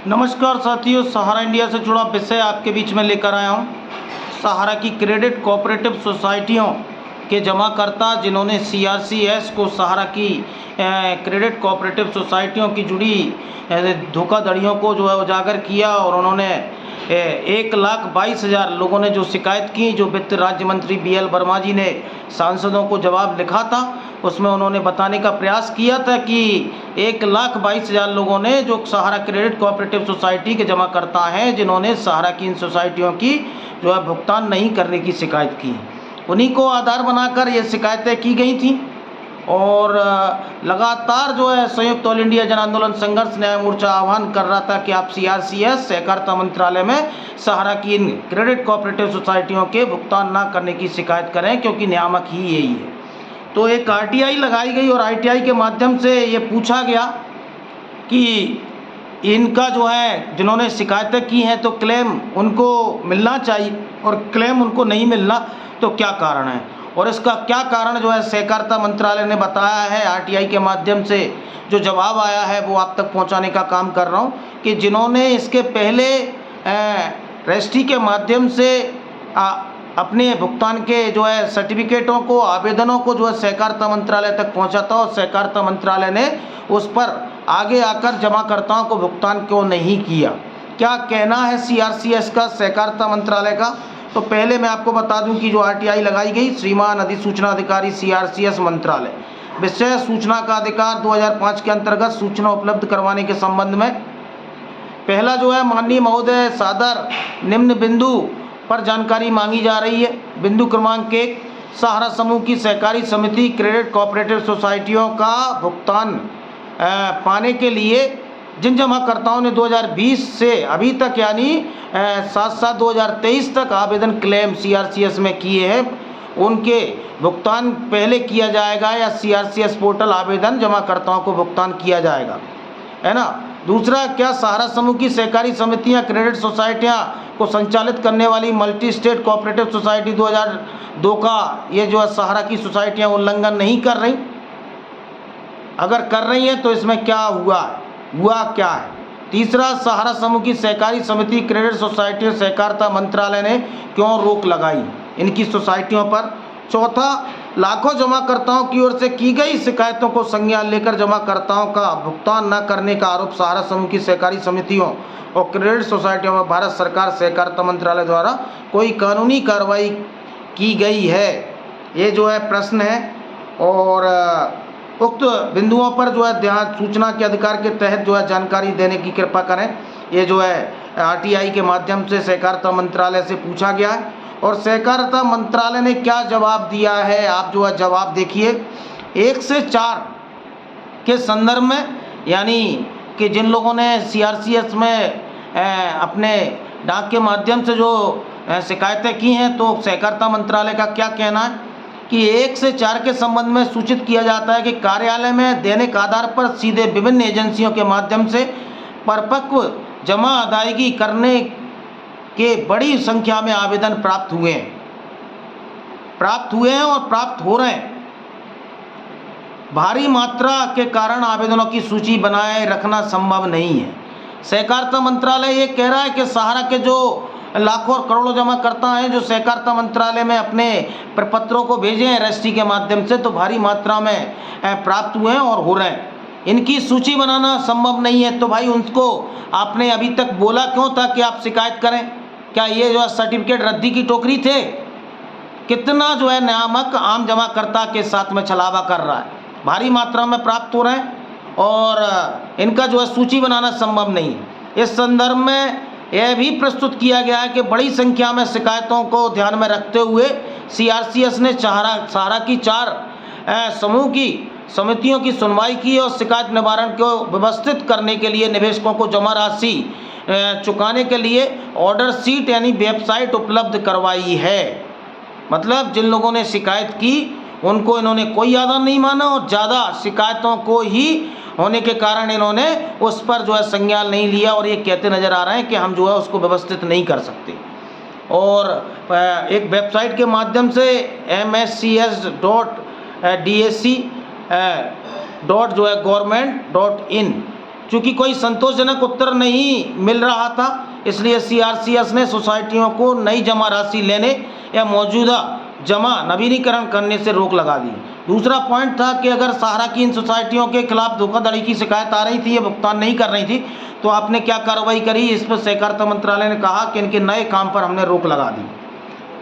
नमस्कार साथियों, सहारा इंडिया से जुड़ा विषय आपके बीच में लेकर आया हूँ। सहारा की क्रेडिट कोऑपरेटिव सोसाइटियों के जमाकर्ता जिन्होंने सीआरसीएस को सहारा की क्रेडिट कोऑपरेटिव सोसाइटियों की जुड़ी धोखाधड़ियों को जो है उजागर किया और उन्होंने 1,22,000 लोगों ने जो शिकायत की, जो वित्त राज्य मंत्री BL वर्मा जी ने सांसदों को जवाब लिखा था, उसमें उन्होंने बताने का प्रयास किया था कि 1,22,000 लोगों ने जो सहारा क्रेडिट कोऑपरेटिव सोसाइटी के जमाकर्ता हैं, जिन्होंने सहारा की इन सोसाइटियों की जो है भुगतान नहीं करने की शिकायत की, उन्हीं को आधार बनाकर ये शिकायतें की गई थी। और लगातार जो है संयुक्त ऑल इंडिया जन आंदोलन संघर्ष न्याय मोर्चा आह्वान कर रहा था कि आप सीआरसीएस सहकारिता मंत्रालय में सहारा की इन क्रेडिट कोऑपरेटिव सोसाइटियों के भुगतान ना करने की शिकायत करें, क्योंकि नियामक ही यही है। तो एक RTI लगाई गई और RTI के माध्यम से ये पूछा गया कि इनका जो है जिन्होंने शिकायतें की हैं तो क्लेम उनको मिलना चाहिए और क्लेम उनको नहीं मिलना तो क्या कारण है, और इसका क्या कारण जो है सहकारिता मंत्रालय ने बताया है। RTI के माध्यम से जो जवाब आया है वो आप तक पहुंचाने का काम कर रहा हूं कि जिन्होंने इसके पहले रजिस्ट्री के माध्यम से अपने भुगतान के जो है सर्टिफिकेटों को, आवेदनों को जो है सहकारिता मंत्रालय तक पहुंचा था और सहकारिता मंत्रालय ने उस पर आगे आकर जमाकर्ताओं को भुगतान क्यों नहीं किया। क्या कहना है सीआरसीएस का, सहकारिता मंत्रालय का? तो पहले मैं आपको बता दूं कि जो RTI लगाई गई, श्रीमान अधिसूचना अधिकारी सीआरसीएस मंत्रालय, विषय सूचना का अधिकार 2005 के अंतर्गत सूचना उपलब्ध करवाने के संबंध में पहला जो है माननीय महोदय सादर निम्न बिंदु पर जानकारी मांगी जा रही है। बिंदु क्रमांक 1, सहारा समूह की सहकारी समिति क्रेडिट कोऑपरेटिव सोसाइटियों का भुगतान पाने के लिए जिन जमाकर्ताओं ने 2020 से अभी तक यानी 7/7/2023 तक आवेदन क्लेम सीआरसीएस में किए हैं, उनके भुगतान पहले किया जाएगा या सीआरसीएस पोर्टल आवेदन जमाकर्ताओं को भुगतान किया जाएगा, है ना। दूसरा, क्या सहारा समूह की सहकारी समितियां क्रेडिट सोसाइटियां को संचालित करने वाली मल्टी स्टेट कोऑपरेटिव सोसाइटी 2002 का ये जो है सहारा की सोसाइटियां उल्लंघन नहीं कर रही? अगर कर रही हैं तो इसमें क्या हुआ क्या है? तीसरा, सहारा समूह की सहकारी समिति क्रेडिट सोसाइटी सहकारिता मंत्रालय ने क्यों रोक लगाई इनकी सोसाइटियों पर? चौथा, लाखों जमाकर्ताओं की ओर से की गई शिकायतों को संज्ञान लेकर जमाकर्ताओं का भुगतान न करने का आरोप सहारा समूह की सहकारी समितियों और क्रेडिट सोसाइटियों में भारत सरकार सहकारिता मंत्रालय द्वारा कोई कानूनी कार्रवाई की गई है? ये जो है प्रश्न है। और उक्त बिंदुओं पर जो है ध्यान सूचना के अधिकार के तहत जो है जानकारी देने की कृपा करें। ये जो है RTI के माध्यम से सहकारिता मंत्रालय से पूछा गया है और सहकारिता मंत्रालय ने क्या जवाब दिया है, आप जो है जवाब देखिए। 1 से 4 के संदर्भ में, यानी कि जिन लोगों ने सीआरसीएस में अपने डाक के माध्यम से जो शिकायतें की हैं, तो सहकारिता मंत्रालय का क्या कहना है कि 1 से 4 के संबंध में सूचित किया जाता है कि कार्यालय में दैनिक आधार पर सीधे विभिन्न एजेंसियों के माध्यम से परिपक्व जमा अदायगी करने के बड़ी संख्या में आवेदन प्राप्त हुए हैं और प्राप्त हो रहे हैं। भारी मात्रा के कारण आवेदनों की सूची बनाए रखना संभव नहीं है। सहकारिता मंत्रालय ये कह रहा है कि सहारा के जो लाखों और करोड़ों जमाकर्ता हैं जो सहकारिता मंत्रालय में अपने प्रपत्रों को भेजे हैं रजिस्ट्री के माध्यम से, तो भारी मात्रा में प्राप्त हुए हैं और हो रहे हैं। इनकी सूची बनाना संभव नहीं है, तो भाई उनको आपने अभी तक बोला क्यों था कि आप शिकायत करें? क्या ये जो है सर्टिफिकेट रद्दी की टोकरी थे? कितना जो है नियामक आम जमाकर्ता के साथ में छलावा कर रहा है। भारी मात्रा में प्राप्त हो रहे हैं और इनका जो है सूची बनाना संभव नहीं है। इस संदर्भ में यह भी प्रस्तुत किया गया है कि बड़ी संख्या में शिकायतों को ध्यान में रखते हुए सीआरसीएस ने सहारा की 4 समूह की समितियों की सुनवाई की और शिकायत निवारण को व्यवस्थित करने के लिए निवेशकों को जमा राशि चुकाने के लिए ऑर्डर शीट यानी वेबसाइट उपलब्ध करवाई है। मतलब जिन लोगों ने शिकायत की उनको इन्होंने कोई आधार नहीं माना और ज़्यादा शिकायतों को ही होने के कारण इन्होंने उस पर जो है संज्ञान नहीं लिया और ये कहते नज़र आ रहे हैं कि हम जो है उसको व्यवस्थित नहीं कर सकते। और एक वेबसाइट के माध्यम से mscs.dac.government.in चूँकि कोई संतोषजनक उत्तर नहीं मिल रहा था, इसलिए सीआरसीएस ने सोसाइटियों को नई जमा राशि लेने या मौजूदा जमा नवीनीकरण करने से रोक लगा दी। दूसरा पॉइंट था कि अगर सहारा की इन सोसाइटियों के खिलाफ धोखाधड़ी की शिकायत आ रही थी, ये भुगतान नहीं कर रही थी, तो आपने क्या कार्रवाई करी? इस पर सहकारिता मंत्रालय ने कहा कि इनके नए काम पर हमने रोक लगा दी।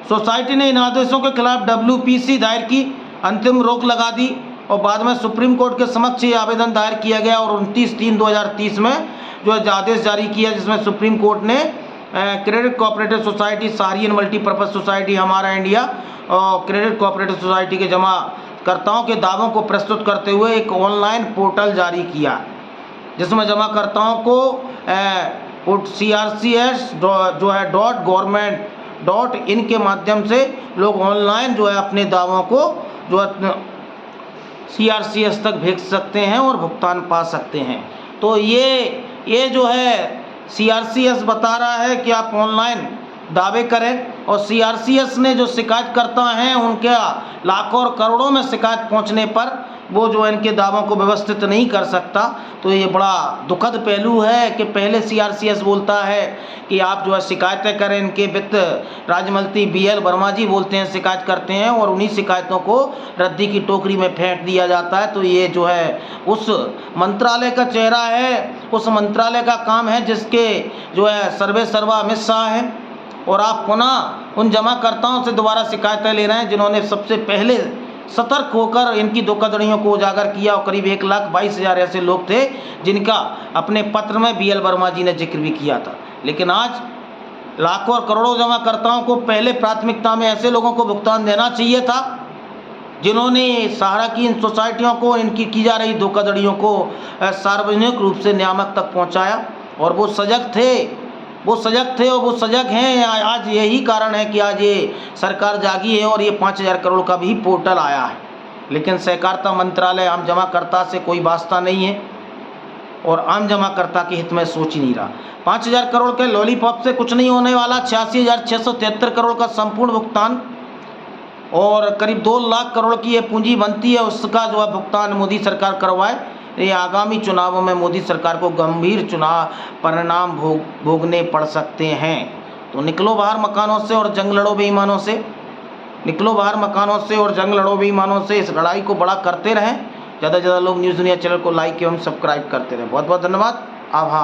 सोसाइटी ने इन आदेशों के खिलाफ WPC दायर की, अंतिम रोक लगा दी और बाद में सुप्रीम कोर्ट के समक्ष ये आवेदन दायर किया गया और 29/3/2030 में जो है आदेश जारी किया, जिसमें सुप्रीम कोर्ट ने क्रेडिट कोऑपरेटिव सोसाइटी, सहारियन मल्टीपर्पज सोसाइटी हमारा इंडिया और क्रेडिट कोऑपरेटिव सोसाइटी के जमाकर्ताओं के दावों को प्रस्तुत करते हुए एक ऑनलाइन पोर्टल जारी किया, जिसमें जमाकर्ताओं को CRCS जो है .government.in के माध्यम से लोग ऑनलाइन जो है अपने दावों को जो है CRCS तक भेज सकते हैं और भुगतान पा सकते हैं। तो ये जो है CRCS बता रहा है कि आप ऑनलाइन दावे करें और CRCS ने जो शिकायत करता हैं उनके लाखों और करोड़ों में शिकायत पहुंचने पर वो जो इनके दावों को व्यवस्थित नहीं कर सकता। तो ये बड़ा दुखद पहलू है कि पहले CRCS बोलता है कि आप जो है शिकायतें करें, इनके वित्त राज्य मंत्री BL वर्मा जी बोलते हैं शिकायत करते हैं और उन्हीं शिकायतों को रद्दी की टोकरी में फेंक दिया जाता है। तो ये जो है उस मंत्रालय का चेहरा है, उस मंत्रालय का काम है जिसके जो है सर्वे सर्वा अमित शाह हैं, और आप पुनः उन जमाकर्ताओं से दोबारा शिकायतें ले रहे हैं जिन्होंने सबसे पहले सतर्क होकर इनकी धोखाधड़ियों को उजागर किया। और करीब 1,22,000 ऐसे लोग थे जिनका अपने पत्र में BL वर्मा जी ने जिक्र भी किया था। लेकिन आज लाखों और करोड़ों जमाकर्ताओं को पहले प्राथमिकता में ऐसे लोगों को भुगतान देना चाहिए था जिन्होंने सहारा की इन सोसाइटियों को, इनकी की जा रही धोखाधड़ियों को सार्वजनिक रूप से नियामक तक पहुँचाया। और वो सजग थे और वो सजग हैं। आज यही कारण है कि आज ये सरकार जागी है और ये 5,000 करोड़ का भी पोर्टल आया है। लेकिन सहकारिता मंत्रालय आम जमाकर्ता से कोई वास्ता नहीं है और आम जमाकर्ता के हित में सोच ही नहीं रहा। 5,000 करोड़ के लॉलीपॉप से कुछ नहीं होने वाला। 86,673 करोड़ का संपूर्ण भुगतान और करीब 2 लाख करोड़ की ये पूंजी बनती है, उसका जो है भुगतान मोदी सरकार करवाए। ये आगामी चुनावों में मोदी सरकार को गंभीर चुनाव परिणाम भोगने पड़ सकते हैं। तो निकलो बाहर मकानों से और जंग लड़ो बेईमानों से, निकलो बाहर मकानों से और जंग लड़ो बेईमानों से। इस लड़ाई को बड़ा करते रहें। ज़्यादा से ज़्यादा लोग न्यूज़ दुनिया चैनल को लाइक एवं सब्सक्राइब करते रहें। बहुत बहुत धन्यवाद, आभार।